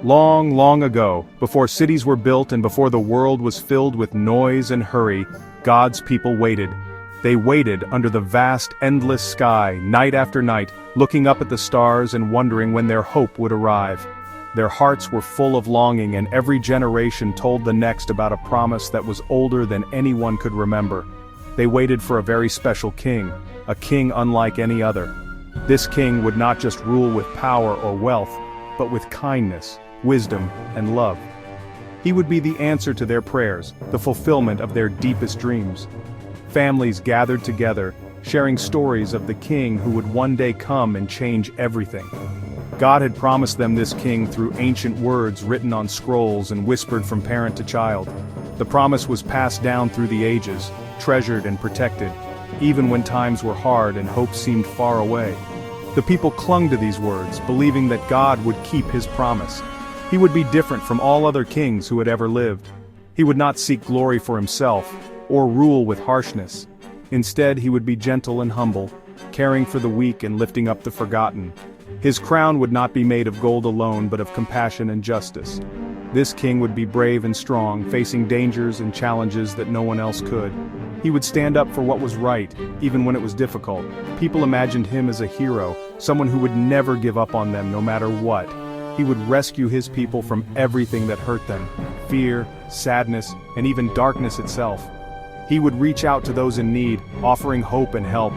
Long, long ago, before cities were built and before the world was filled with noise and hurry, God's people waited. They waited under the vast, endless sky, night after night, looking up at the stars and wondering when their hope would arrive. Their hearts were full of longing, and every generation told the next about a promise that was older than anyone could remember. They waited for a very special king, a king unlike any other. This king would not just rule with power or wealth, but with kindness, wisdom, and love. He would be the answer to their prayers, the fulfillment of their deepest dreams. Families gathered together, sharing stories of the king who would one day come and change everything. God had promised them this king through ancient words written on scrolls and whispered from parent to child. The promise was passed down through the ages, treasured and protected, even when times were hard and hope seemed far away. The people clung to these words, believing that God would keep his promise. He would be different from all other kings who had ever lived. He would not seek glory for himself, or rule with harshness. Instead, he would be gentle and humble, caring for the weak and lifting up the forgotten. His crown would not be made of gold alone, but of compassion and justice. This king would be brave and strong, facing dangers and challenges that no one else could. He would stand up for what was right, even when it was difficult. People imagined him as a hero, someone who would never give up on them no matter what. He would rescue his people from everything that hurt them, fear, sadness, and even darkness itself. He would reach out to those in need, offering hope and help.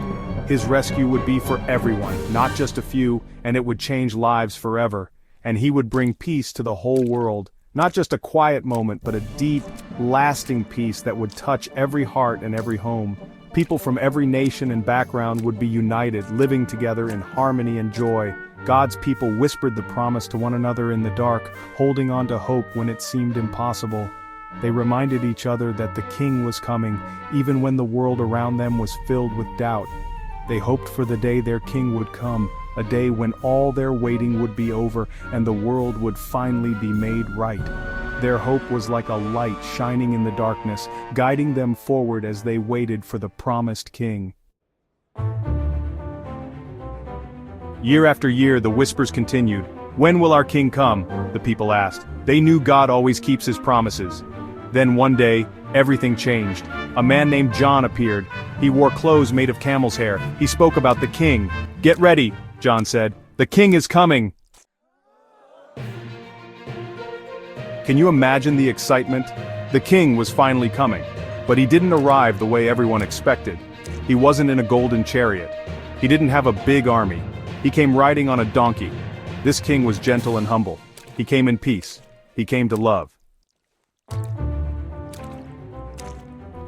His rescue would be for everyone, not just a few, and it would change lives forever. And he would bring peace to the whole world. Not just a quiet moment, but a deep, lasting peace that would touch every heart and every home. People from every nation and background would be united, living together in harmony and joy. God's people whispered the promise to one another in the dark, holding on to hope when it seemed impossible. They reminded each other that the king was coming, even when the world around them was filled with doubt. They hoped for the day their king would come, a day when all their waiting would be over and the world would finally be made right. Their hope was like a light shining in the darkness, guiding them forward as they waited for the promised king. Year after year, the whispers continued. "When will our king come?" the people asked. They knew God always keeps his promises. Then one day, everything changed. A man named John appeared. He wore clothes made of camel's hair. He spoke about the king. "Get ready," John said. "The king is coming." Can you imagine the excitement? The king was finally coming. But he didn't arrive the way everyone expected. He wasn't in a golden chariot. He didn't have a big army. He came riding on a donkey. This king was gentle and humble. He came in peace. He came to love.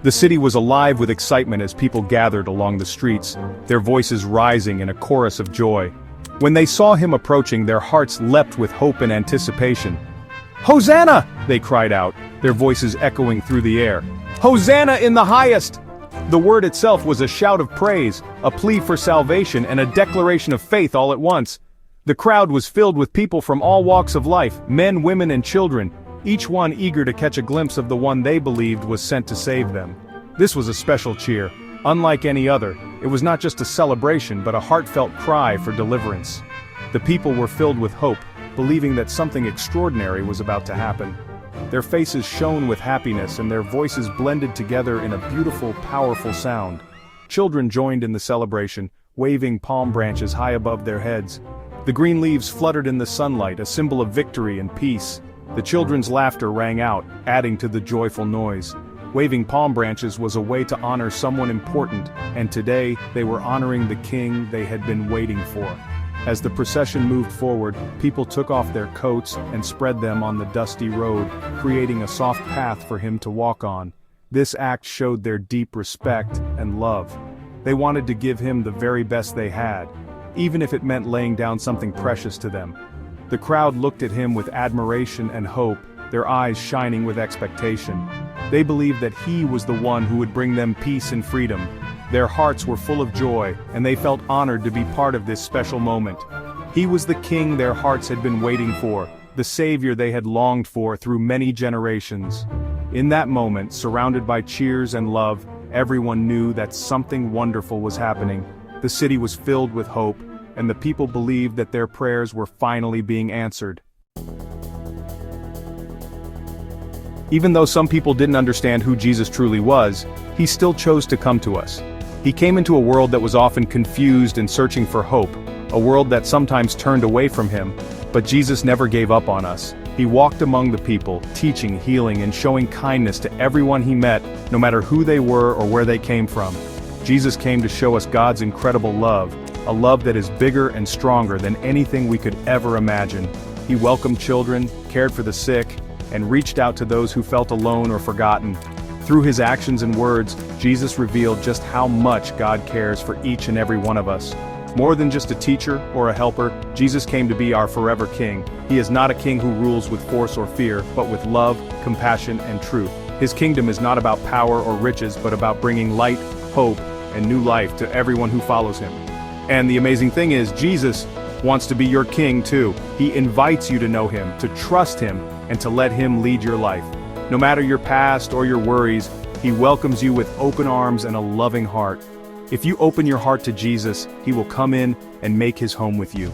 The city was alive with excitement as people gathered along the streets, their voices rising in a chorus of joy. When they saw him approaching, their hearts leapt with hope and anticipation. "Hosanna!" they cried out, their voices echoing through the air. "Hosanna in the highest!" The word itself was a shout of praise, a plea for salvation, and a declaration of faith all at once. The crowd was filled with people from all walks of life, men, women, and children, each one eager to catch a glimpse of the one they believed was sent to save them. This was a special cheer. Unlike any other, it was not just a celebration but a heartfelt cry for deliverance. The people were filled with hope, believing that something extraordinary was about to happen. Their faces shone with happiness and their voices blended together in a beautiful, powerful sound. Children joined in the celebration, waving palm branches high above their heads. The green leaves fluttered in the sunlight, a symbol of victory and peace. The children's laughter rang out, adding to the joyful noise. Waving palm branches was a way to honor someone important, and today they were honoring the king they had been waiting for. As the procession moved forward, people took off their coats and spread them on the dusty road, creating a soft path for him to walk on. This act showed their deep respect and love. They wanted to give him the very best they had, even if it meant laying down something precious to them. The crowd looked at him with admiration and hope, their eyes shining with expectation. They believed that he was the one who would bring them peace and freedom. Their hearts were full of joy, and they felt honored to be part of this special moment. He was the king their hearts had been waiting for, the savior they had longed for through many generations. In that moment, surrounded by cheers and love, everyone knew that something wonderful was happening. The city was filled with hope, and the people believed that their prayers were finally being answered. Even though some people didn't understand who Jesus truly was, he still chose to come to us. He came into a world that was often confused and searching for hope, a world that sometimes turned away from him, but Jesus never gave up on us. He walked among the people, teaching, healing, and showing kindness to everyone he met, no matter who they were or where they came from. Jesus came to show us God's incredible love, a love that is bigger and stronger than anything we could ever imagine. He welcomed children, cared for the sick, and reached out to those who felt alone or forgotten. Through his actions and words, Jesus revealed just how much God cares for each and every one of us. More than just a teacher or a helper, Jesus came to be our forever King. He is not a king who rules with force or fear, but with love, compassion, and truth. His kingdom is not about power or riches, but about bringing light, hope, and new life to everyone who follows him. And the amazing thing is, Jesus wants to be your king too. He invites you to know him, to trust him, and to let him lead your life. No matter your past or your worries, he welcomes you with open arms and a loving heart. If you open your heart to Jesus, he will come in and make his home with you.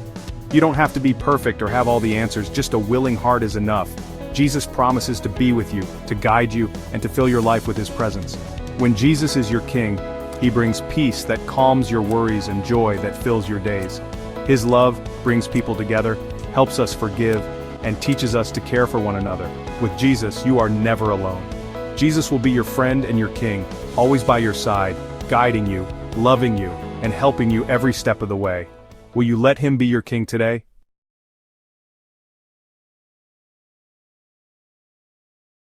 You don't have to be perfect or have all the answers, just a willing heart is enough. Jesus promises to be with you, to guide you, and to fill your life with his presence. When Jesus is your king, he brings peace that calms your worries and joy that fills your days. His love brings people together, helps us forgive, and teaches us to care for one another. With Jesus, you are never alone. Jesus will be your friend and your king, always by your side, guiding you, loving you, and helping you every step of the way. Will you let him be your king today?